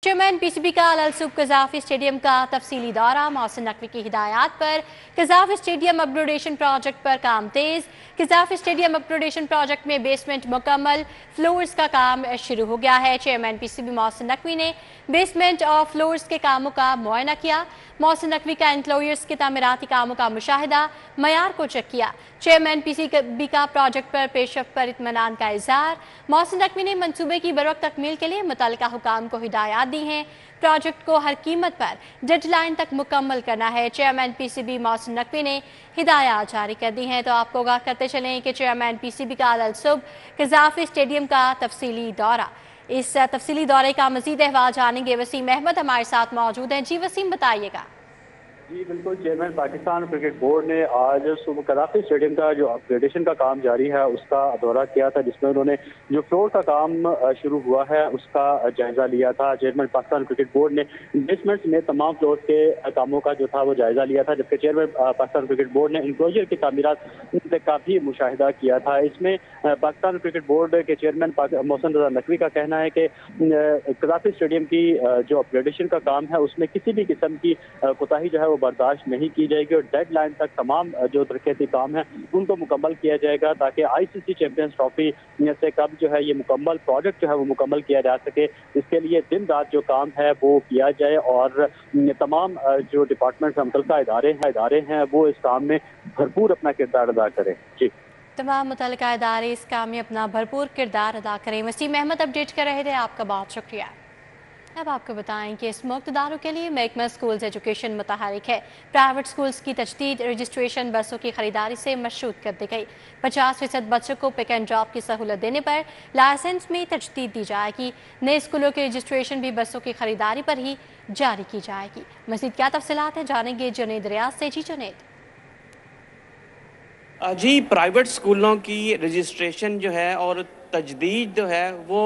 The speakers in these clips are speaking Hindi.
चेयरमैन पीसीबी का अल-सूब कज़ाफ़ी स्टेडियम का तफसीली दौरा। मोहसिन नकवी की हिदायत पर कज़ाफ़ी स्टेडियम अपग्रेडेशन प्रोजेक्ट पर काम तेज। कज़ाफ़ी स्टेडियम अपग्रेडेशन प्रोजेक्ट में बेसमेंट मुकम्मल, फ्लोर्स का काम शुरू हो गया है। चेयरमैन पीसीबी मोहसिन नकवी ने बेसमेंट और फ्लोर्स के कामों का मुआयना किया। मोहसिन नकवी का इंक्लोयर्स के तामीराती कामों का मुशाहिदा, मयार को चेक किया। चेयरमैन पीसीबी का प्रोजेक्ट पर पेशरफ्त पर इत्मीनान का इज़हार। मोहसिन नकवी ने मनसूबे की बरवक्त तकमील के लिए मुतल्लिका हुकाम को हिदायत दी हैं। प्रोजेक्ट को हर कीमत पर डेडलाइन तक मुकम्मल करना है। चेयरमैन पीसीबी मोहसिन नकवी ने हिदायत जारी कर दी हैं। तो आपको आगाह करते चलें कि चेयरमैन पीसीबी का अल-सूब कज़ाफ़ी स्टेडियम का तफसीली दौरा। इस तफसीली दौरे का मज़ीद अहवाल जानेंगे। वसीम अहमद हमारे साथ मौजूद हैं। जी वसीम, बताइएगा। जी बिल्कुल, चेयरमैन पाकिस्तान क्रिकेट बोर्ड ने आज सुबह कज़ाफ़ी स्टेडियम का जो अपग्रेडेशन का काम जारी है उसका दौरा किया था, जिसमें उन्होंने जो फ्लोर का काम शुरू हुआ है उसका जायजा लिया था। चेयरमैन पाकिस्तान क्रिकेट बोर्ड ने बेसमेंट में तमाम फ्लोर के कामों का जो था वो जायजा लिया था, जबकि चेयरमैन पाकिस्तान क्रिकेट बोर्ड ने इंक्लोजर की तामीरात का भी मुशाहिदा किया था। इसमें पाकिस्तान क्रिकेट बोर्ड के चेयरमैन मोहसिन रज़ा नकवी का कहना है कि कज़ाफ़ी स्टेडियम की जो अपग्रेडेशन का काम है उसमें किसी भी किस्म की कोताही जो है बर्दाश्त नहीं की जाएगी और डेडलाइन तक तमाम जो तरक्याती काम है उनको मुकम्मल किया जाएगा, ताकि आईसीसी चैंपियंस ट्रॉफी से कब जो है ये मुकम्मल प्रोजेक्ट जो है वो मुकम्मल किया जा सके। इसके लिए दिन रात जो काम है वो किया जाए और तमाम जो डिपार्टमेंट मुतल्लिका इदारे हैं वो इस काम में भरपूर अपना किरदार अदा करें। जी, तमाम मुतल्लिका इदारे इस काम में अपना भरपूर किरदार अदा करें। वसीम अहमद अपडेट कर रहे थे, आपका बहुत शुक्रिया। अब आपको बताएं कि इस मुक्तदारों के लिए महकमा स्कूल्स एजुकेशन मुतहरिक है। प्राइवेट स्कूल्स की तजदीद रजिस्ट्रेशन बसों की खरीदारी से मशरूत कर दी गई। 50% बच्चों को पिक एंड ड्रॉप की सहूलत देने पर लाइसेंस में तजदीद दी जाएगी। नए स्कूलों की रजिस्ट्रेशन भी बसों की खरीदारी पर ही जारी की जाएगी। मज़ीद क्या तफसीलात है, जानेंगे जुनैद रियाज से। जी जुनैद। जी, प्राइवेट स्कूलों की रजिस्ट्रेशन जो है और तजदीद जो है वो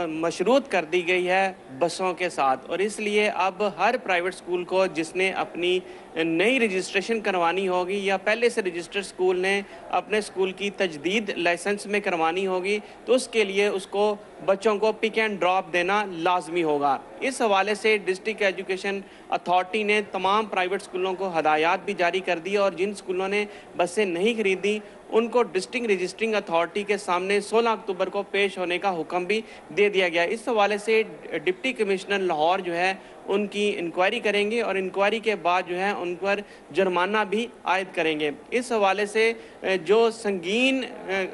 मशरूत कर दी गई है बसों के साथ, और इसलिए अब हर प्राइवेट स्कूल को जिसने अपनी नई रजिस्ट्रेशन करवानी होगी या पहले से रजिस्टर्ड स्कूल ने अपने स्कूल की तजदीद लाइसेंस में करवानी होगी तो उसके लिए उसको बच्चों को पिक एंड ड्रॉप देना लाजमी होगा। इस हवाले से डिस्ट्रिक्ट एजुकेशन अथॉरिटी ने तमाम प्राइवेट स्कूलों को हदायत भी जारी कर दी और जिन स्कूलों ने बसें नहीं खरीदी उनको डिस्ट्रिक्ट रजिस्ट्रिंग अथॉरिटी के सामने 16 अक्टूबर को पेश होने का हुक्म भी दे दिया गया। इस हवाले से डिप्टी कमिश्नर लाहौर जो है उनकी इंक्वायरी करेंगे और इंक्वायरी के बाद जो है उन पर जुर्माना भी आयद करेंगे। इस हवाले से जो संगीन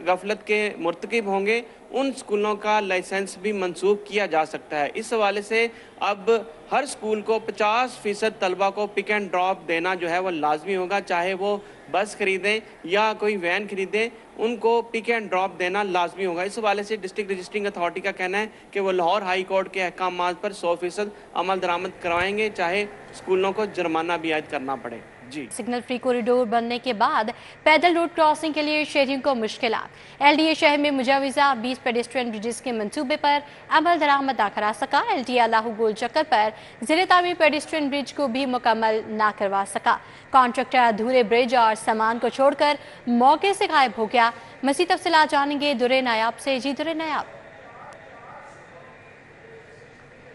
गफलत के मुर्तकिब होंगे उन स्कूलों का लाइसेंस भी मंसूख किया जा सकता है। इस हवाले से अब हर स्कूल को 50% तलबा को पिक एंड ड्रॉप देना जो है वो लाजमी होगा, चाहे वो बस खरीदें या कोई वैन खरीदें, उनको पिक एंड ड्रॉप देना लाजमी होगा। इस हवाले से डिस्ट्रिक्ट रजिस्ट्रिंग अथॉरिटी का कहना है कि वो लाहौर हाई कोर्ट के अहकामात पर 100% अमल दरामद करवाएंगे, चाहे स्कूलों को जुर्माना भी आयद करना पड़े। जी, सिग्नल फ्री कॉरिडोर बनने के बाद पैदल रोड क्रॉसिंग के लिए शहरियों को मुश्किलात। एलडीए शहर में मुजाविजा 20 पेडेस्ट्रियन ब्रिजेस के मंसूबे पर अमल दरामद ना करा सका। एलडीए अल्लाहू गोल चक्कर पर ज़िले तामीर पेडेस्ट्रियन ब्रिज को भी मुकम्मल ना करवा सका। कॉन्ट्रैक्टर अधूरे ब्रिज और सामान को छोड़कर मौके से गायब हो गया। मज़ीद तफसीलात जानेंगे दुरे नायाब से। जी दुरे नायाब।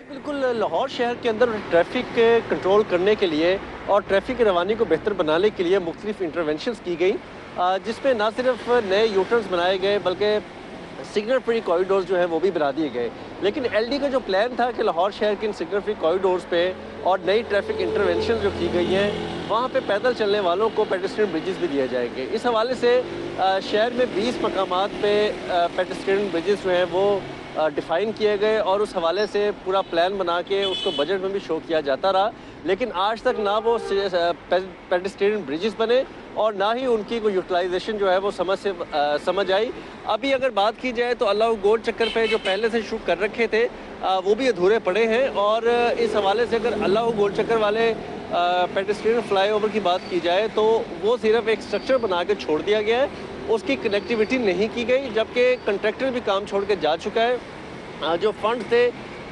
बिल्कुल, लाहौर शहर के अंदर ट्रैफिक कंट्रोल करने के लिए और ट्रैफिक की रवानी को बेहतर बनाने के लिए मुख्तलिफ इंटरवेंशंस की गई, जिसमें ना सिर्फ नए यूटर्न्स बनाए गए बल्कि सिग्नल फ्री कॉरिडोर्स जो है वो भी बना दिए गए। लेकिन एलडी का जो प्लान था कि लाहौर शहर के इन सिग्नल फ्री कॉरिडोर्स पे और नई ट्रैफिक इंटरवेंशन जो की गई हैं वहाँ पे पैदल चलने वालों को पेडेस्ट्रियन ब्रिजेस भी दिए जाएंगे। इस हवाले से शहर में 20 मकामात पे पेडेस्ट्रियन ब्रिजेस जो हैं वो डिफ़ाइन किए गए और उस हवाले से पूरा प्लान बना के उसको बजट में भी शो किया जाता रहा, लेकिन आज तक ना वो पेडेस्ट्रियन ब्रिजेस बने और ना ही उनकी कोई यूटिलाइजेशन जो है वो समझ आई। अभी अगर बात की जाए तो अल्लाह गोल चक्कर पे जो पहले से शुरू कर रखे थे वो भी अधूरे पड़े हैं और इस हवाले से अगर अल्लाह गोल चक्कर वाले पेडेस्ट्रियन फ्लाईओवर की बात की जाए तो वो सिर्फ एक स्ट्रक्चर बना के छोड़ दिया गया है, उसकी कनेक्टिविटी नहीं की गई, जबकि कंट्रैक्टर भी काम छोड़ के जा चुका है। जो फंड थे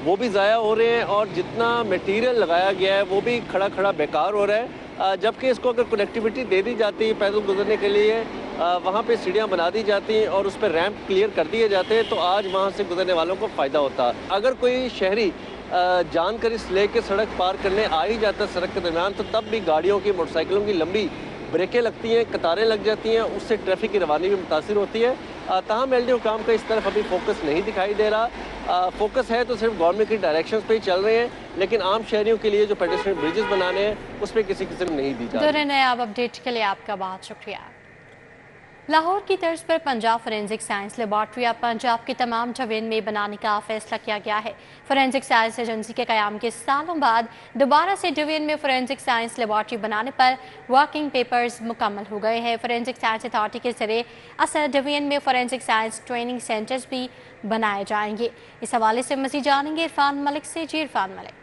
वो भी ज़ाया हो रहे हैं और जितना मटेरियल लगाया गया है वो भी खड़ा खड़ा बेकार हो रहा है, जबकि इसको अगर कनेक्टिविटी दे दी जाती है पैदल गुजरने के लिए, वहाँ पे सीढ़ियाँ बना दी जाती हैं और उस पर रैंप क्लियर कर दिए जाते हैं तो आज वहाँ से गुजरने वालों को फ़ायदा होता। अगर कोई शहरी जानकर इस लेके सड़क पार करने आ ही जाता है सड़क के दरमियान, तो तब भी गाड़ियों की, मोटरसाइकिलों की लंबी ब्रेकें लगती हैं, कतारें लग जाती हैं, उससे ट्रैफिक की रवानी भी मुतासिर होती है। ताहम एलडीओ काम का इस तरफ अभी फोकस नहीं दिखाई दे रहा। फोकस है तो सिर्फ गवर्नमेंट की डायरेक्शंस पे ही चल रहे हैं, लेकिन आम शहरियों के लिए जो पेडेस्ट्रियन ब्रिजेस बनाने हैं उस पर किसी किस्म नहीं दी जा रही। नया अपडेट के लिए आपका बहुत शुक्रिया। लाहौर की तर्ज पर पंजाब फोरेंसिक साइंस लेबॉर्ट्री अब पंजाब के तमाम डिवीजन में बनाने का फैसला किया गया है। फोरेंसिक साइंस एजेंसी के क़याम के सालों बाद दोबारा से डिवीजन में फोरेंसिक साइंस लेबॉर्ट्री बनाने पर वर्किंग पेपर्स मुकम्मल हो गए हैं। फोरेंसिक साइंस अथॉरिटी के ज़रिए असर डिवीजन में फोरेंसिक साइंस ट्रेनिंग सेंटर्स भी बनाए जाएंगे। इस हवाले से मज़ीद जानेंगे इरफान मलिक से। जी इरफान मलिक।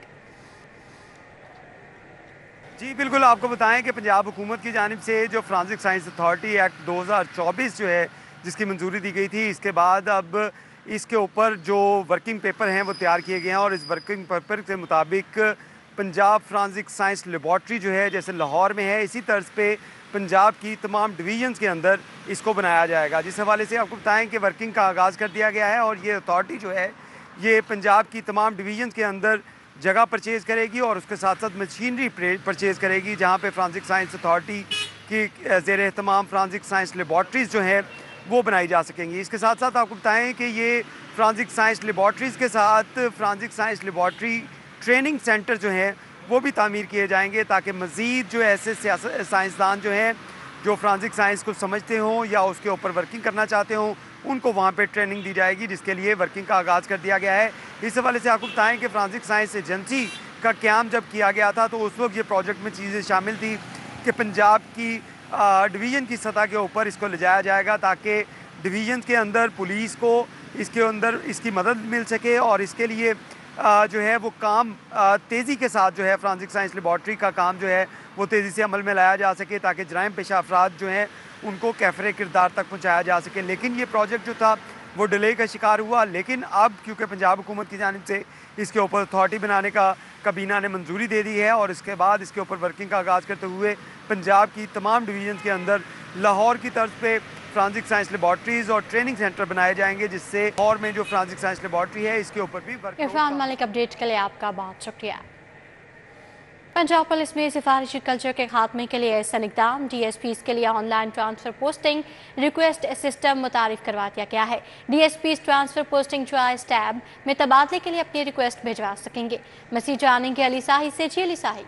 जी बिल्कुल, आपको बताएं कि पंजाब हुकूमत की जानिब से जो फोरेंसिक साइंस अथॉरिटी एक्ट 2024 जो है जिसकी मंजूरी दी गई थी, इसके बाद अब इसके ऊपर जो वर्किंग पेपर हैं वो तैयार किए गए हैं और इस वर्किंग पेपर के मुताबिक पंजाब फोरेंसिक साइंस लेबॉर्ट्री जो है जैसे लाहौर में है, इसी तर्ज पे पंजाब की तमाम डिवीजन्स के अंदर इसको बनाया जाएगा। जिस हवाले से आपको बताएं कि वर्किंग का आगाज़ कर दिया गया है और ये अथॉरिटी जो है ये पंजाब की तमाम डिवीजन्स के अंदर जगह परचेज़ करेगी और उसके साथ साथ मशीनरी परचेज़ करेगी, जहाँ पे फोरेंसिक साइंस अथॉरिटी की ज़ेर एहतमाम फोरेंसिक साइंस लेबॉर्ट्रीज़ जो हैं वो बनाई जा सकेंगी। इसके साथ साथ आपको बताएं कि ये फोरेंसिक साइंस लेबॉर्ट्रीज़ के साथ forensic science laboratory training centre जो हैं वो भी तामीर किए जाएंगे, ताकि मज़ीद जो ऐसे साइंसदान जो हैं जो फोरेंसिक साइंस को समझते हों या उसके ऊपर वर्किंग करना चाहते हों उनको वहाँ पे ट्रेनिंग दी जाएगी, जिसके लिए वर्किंग का आगाज़ कर दिया गया है। इस हवाले से आपको बताएं कि फोरेंसिक साइंस एजेंसी का क़याम जब किया गया था तो उस वक्त ये प्रोजेक्ट में चीज़ें शामिल थी कि पंजाब की डिवीज़न की सतह के ऊपर इसको ले जाया जाएगा ताकि डिवीज़न के अंदर पुलिस को इसके अंदर इसकी मदद मिल सके और इसके लिए जो है वो काम तेज़ी के साथ जो है फोरेंसिक साइंस लेबॉर्ट्री का काम जो है वो तेज़ी से अमल में लाया जा सके ताकि जराइम पेशा अफराद जो हैं उनको कैफरे किरदार तक पहुँचाया जा सके। लेकिन ये प्रोजेक्ट जो था वो डिले का शिकार हुआ, लेकिन अब क्योंकि पंजाब हुकूमत की जानिब से इसके ऊपर अथॉरिटी बनाने का काबीना ने मंजूरी दे दी है और इसके बाद इसके ऊपर वर्किंग का आगाज़ करते हुए पंजाब की तमाम डिवीजन के अंदर लाहौर की तर्ज पे फोरेंसिक साइंस लेबॉर्ट्रीज़ और ट्रेनिंग सेंटर बनाए जाएंगे, जिससे लाहौर में जो फोरेंसिक साइंस लेबॉर्ट्री है इसके ऊपर भी वर्क। इरफान मलिक अपडेट के लिए आपका बहुत शुक्रिया। पंजाब पुलिस में सिफारिशी कल्चर के खात्मे के लिए ऐसा इक़दाम DSPs के लिए online transfer posting request system मुतारिफ करवा दिया गया है। DSPs transfer posting choice tab में तबादले के लिए अपनी रिक्वेस्ट भिजवा सकेंगे। मज़ीद जानेंगे अली साही से। जी अली साही।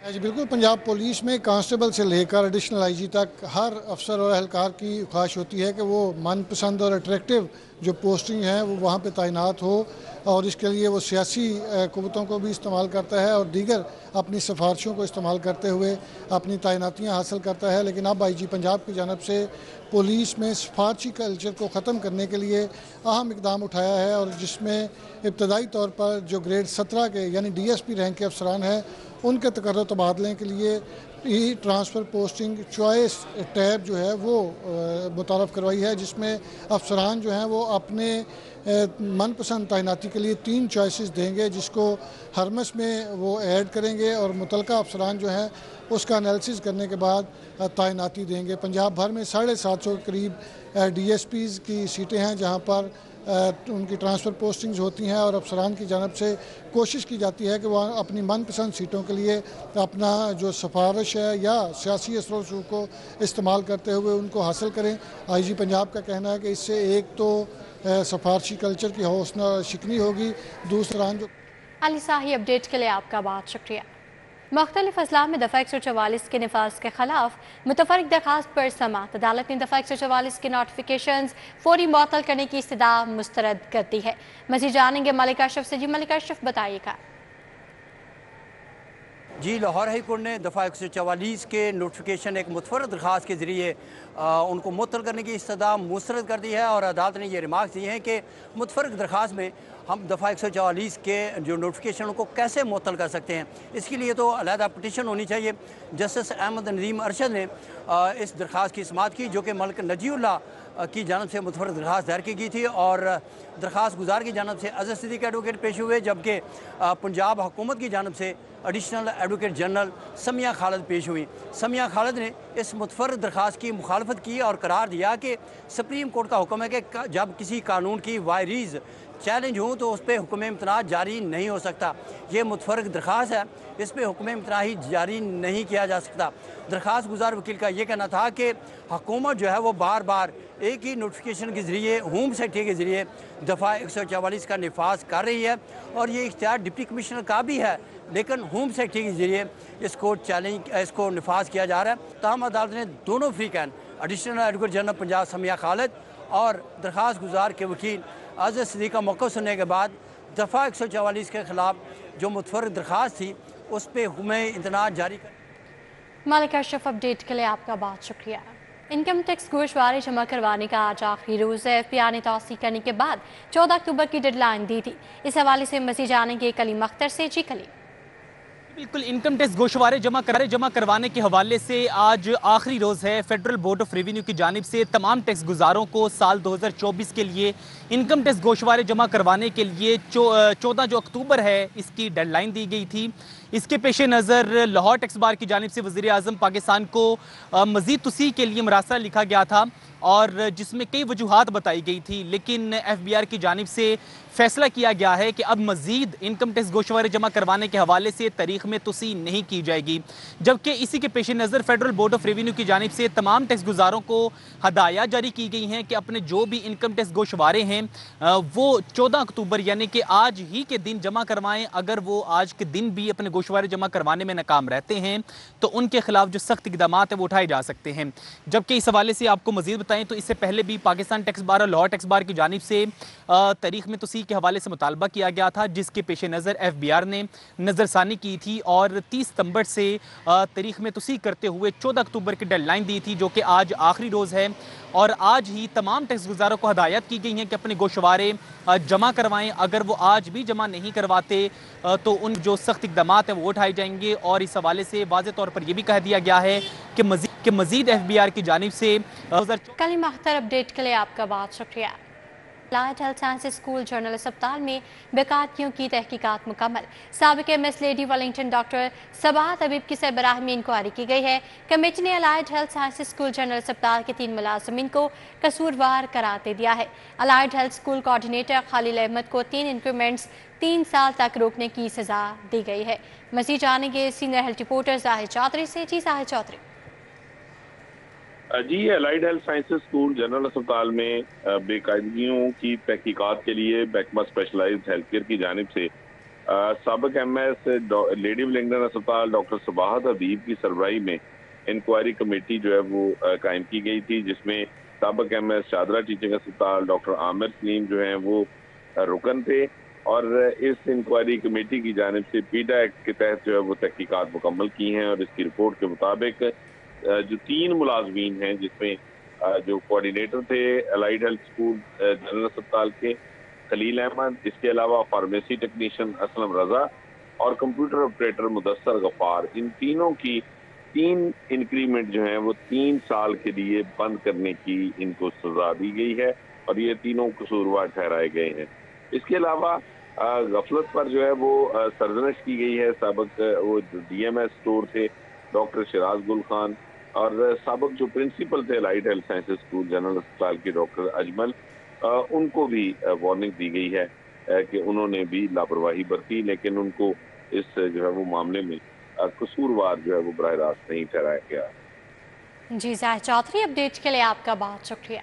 जी बिल्कुल, पंजाब पुलिस में कांस्टेबल से लेकर एडिशनल IG तक हर अफसर और एहलकार की ख्वाहिश होती है कि वो मनपसंद और अट्रैक्टिव जो पोस्टिंग है वो वहाँ पे तैनात हो और इसके लिए वो सियासी कुव्वतों को भी इस्तेमाल करता है और दीगर अपनी सिफारिशों को इस्तेमाल करते हुए अपनी तैनातियाँ हासिल करता है। लेकिन अब IG पंजाब की जानब से पुलिस में सिफारशी कल्चर को ख़त्म करने के लिए अहम इकदाम उठाया है और जिसमें इब्तदाई तौर पर जो ग्रेड 17 के यानी DSP रैंक के अफसरान हैं उनके तकर्रुर तबादले के लिए e transfer posting choice tab जो है वो मुतारफ़ करवाई है, जिसमें अफसरान जो हैं वो अपने मनपसंद तैनाती के लिए 3 चॉइसेस देंगे, जिसको हरमस में वो ऐड करेंगे और मुतलका अफसरान जो हैं उसका एनालिसिस करने के बाद तैनाती देंगे। पंजाब भर में 750 के करीब DSPs की सीटें हैं जहाँ पर उनकी ट्रांसफ़र पोस्टिंग्स होती हैं और अफसरान की जानब से कोशिश की जाती है कि वह अपनी मनपसंद सीटों के लिए अपना जो सिफारिश है या सियासी असर रसूख को इस्तेमाल करते हुए उनको हासिल करें। IG पंजाब का कहना है कि इससे एक तो सिफारशी कल्चर की हौसला शिकनी होगी, दूसरा जो अली साही अपडेट के लिए आपका बहुत शुक्रिया। मुख्तलिफ अजला में दफ़ा 144 के नफाज के खिलाफ मुतफरिक दरखास्त पर समाअत। अदालत ने दफ़ा 144 के नोटिफिकेशन फौरी मुअत्तल करने की इस्तदा मुस्तरद कर दी है। मज़ीद जानेंगे मलिक अशरफ से। जी मलिक अशरफ बताइएगा। जी, लाहौर हाई कोर्ट ने दफ़ा 144 के नोटिफिकेशन एक मुतफरद दरखास्त के ज़रिए उनको मुअत्तल करने की इस्तदा मुस्तरद कर दी है और अदालत ने ये रिमार्क्स दिए हैं कि मुतफरक दरखास्त में हम दफ़ा 144 के जो नोटिफिकेशन को कैसे मुअत्तल कर सकते हैं, इसके लिए तो अलहदा पटिशन होनी चाहिए। जस्टिस अहमद नदीम अरशद ने इस दरख्वास्त की समाअत की जो कि मलिक नजीउल्लाह की जानब से मुतफरक दरख्वास्त दायर की गई थी और दरख्वास्त गुजार की जानब से अज़हर सिद्दीक़ एडवोकेट पेश हुए, जबकि पंजाब हुकूमत की जानब से additional advocate general Samiya Khalid पेश हुई। समिया खालिद ने इस मुतफरक दरख्वास्त की मुखालफत की और करार दिया कि सुप्रीम कोर्ट का हुक्म है कि जब किसी कानून की वायरीज़ चैलेंज हूँ तो उस पर हुक्म इम्तना जारी नहीं हो सकता। ये मुतफरक दरख्वास्त है, इस पर हुक्म इम्तना ही जारी नहीं किया जा सकता। दरख्वास्त गुजार वकील का ये कहना था कि हुकूमत जो है वो बार बार एक ही नोटिफिकेशन के ज़रिए होम सेक्रेटरी के ज़रिए दफ़ा 144 का नफाज कर रही है और ये इख्तियार डिप्टी कमिश्नर का भी है, लेकिन होम सेक्रेटरी के ज़रिए इसको नफाज किया जा रहा है। ताहम अदालत ने दोनों फ्रीकैन additional advocate general Punjab Samia Khalid और दरख्वास्त गुजार के वकील अज़र सदीक का मौक़िफ़ सुनने के बाद दफ़ा 144 के ख़िलाफ़ जो मुतफरक दरख्वास्त थी उस पर हुक्म इम्तना जारी कर। मालिक अशरफ, अपडेट के लिए आपका बहुत शुक्रिया। इनकम टैक्स गोशवारे जमा करवाने का आज आखिरी रोज़ है। FBI ने तौसीक करने के बाद 14 अक्टूबर की डेडलाइन दी थी। इस हवाले से मज़ीद जानेंगे कलीम अख्तर से। जी कलीम। बिल्कुल, इनकम टैक्स गोशवारे जमा करवाने के हवाले से आज आखिरी रोज़ है। फेडरल बोर्ड ऑफ रेवेन्यू की जानिब से तमाम टैक्स गुजारों को साल 2024 के लिए इनकम टैक्स गोशवारे जमा करवाने के लिए 14 जो अक्टूबर है इसकी डेडलाइन दी गई थी। इसके पेश नज़र लाहौर टैक्स बार की जानिब से वज़ीर आज़म पाकिस्तान को मज़ीद तोसी के लिए मरासला लिखा गया था और जिसमें कई वजूहात बताई गई थी, लेकिन FBI की जानिब से फैसला किया गया है कि अब मज़ीद इनकम टैक्स गोशवारे जमा करवाने के हवाले से तारीख में तोसी नहीं की जाएगी। जबकि इसी के पेश नज़र फेडरल बोर्ड ऑफ रेवेन्यू की जानिब से तमाम टैक्स गुजारों को हदायत जारी की गई हैं कि अपने जो भी इनकम टैक्स गोशवारे हैं वो 14 अक्टूबर यानी कि आज ही के दिन जमा करवाएं। अगर वो आज के दिन भी अपने गोशवारे जमा करवाने में नाकाम रहते हैं तो उनके खिलाफ जो सख्त इकदाम है वो उठाए जा सकते हैं। जबकि इस हवाले से आपको मज़ीद बताएं तो इससे पहले भी पाकिस्तान टैक्स बार और लाहौर टैक्स बार की जानिब से तारीख में तोसी के हवाले से मुतालबा किया गया था, जिसके पेश नज़र FBI ने नज़रसानी की थी और 30 सितंबर से तारीख में तोसी करते हुए 14 अक्टूबर की डेडलाइन दी थी, जो कि आज आखिरी रोज़ है। और आज ही तमाम टैक्स गुजारों को हदायत की गई है कि अपने गोशवारे जमा करवाएं। अगर वो आज भी जमा नहीं करवाते तो उन जो सख्त इकदाम है वो उठाए जाएंगे। और इस हवाले से वाज़ेह तौर पर यह भी कह दिया गया है कि मज़ीद FBI की जानिब से कलीम अख्तर, अपडेट के लिए आपका बहुत शुक्रिया। Allied health sciences school general अस्पताल में बेकायदगियों की तहकीकात मुकम्मल। साबिक MS लेडी वेलिंगटन डॉक्टर सबा तबीब की सरबराही में इंक्वायरी की गई है। कमेटी ने allied health sciences school general अस्पताल के 3 मुलाजिमीन को कसूरवार करार दे दिया है। Allied health school coordinator Khalil Ahmed को 3 इंक्रीमेंट्स 3 साल तक रोकने की सजा दी गई है। मज़ीद जानेंगे senior health reporter Zahid Chaudhry से। जी जाहिद चौधरी। जी, allied health sciences school general अस्पताल में बेकायदगियों की तहकीकात के लिए महकमा स्पेशलाइज्ड हेल्थ केयर की जानिब से साबिक MS लेडी वेलिंगटन अस्पताल डॉक्टर सबाहत हबीब की सरबराही में इंक्वायरी कमेटी जो है वो कायम की गई थी, जिसमें साबिक MS शादरा टीचिंग अस्पताल डॉक्टर आमिर सलीम जो हैं वो रुकन थे। और इस इंक्वायरी कमेटी की जानिब से पीडा एक्ट के तहत जो है वो तहकीकात मुकम्मल की हैं और इसकी रिपोर्ट के मुताबिक जो 3 मुलाजमीन हैं, जिसमें जो कोऑर्डिनेटर थे अलाइड हेल्थ स्कूल जनरल अस्पताल के खलील अहमद, इसके अलावा फार्मेसी टेक्नीशियन असलम रजा और कंप्यूटर ऑपरेटर मुदस्सर गफ्फार, इन तीनों की 3 इंक्रीमेंट जो हैं वो 3 साल के लिए बंद करने की इनको सजा दी गई है और ये तीनों कसूरवार ठहराए गए हैं। इसके अलावा गफलत पर जो है वो सरजनश की गई है। साबिक वो DMS स्टोर थे डॉक्टर शिराज गुल खान और साबिक जो प्रिंसिपल थे allied health sciences school general अस्पताल के डॉक्टर अजमल, उनको भी वार्निंग दी गई है कि उन्होंने भी लापरवाही बरती, लेकिन उनको इस जो है वो मामले में कसूरवार जो है वो बराह रास्त नहीं ठहराया गया। जी जाहिद चौधरी, अपडेट के लिए आपका बहुत शुक्रिया।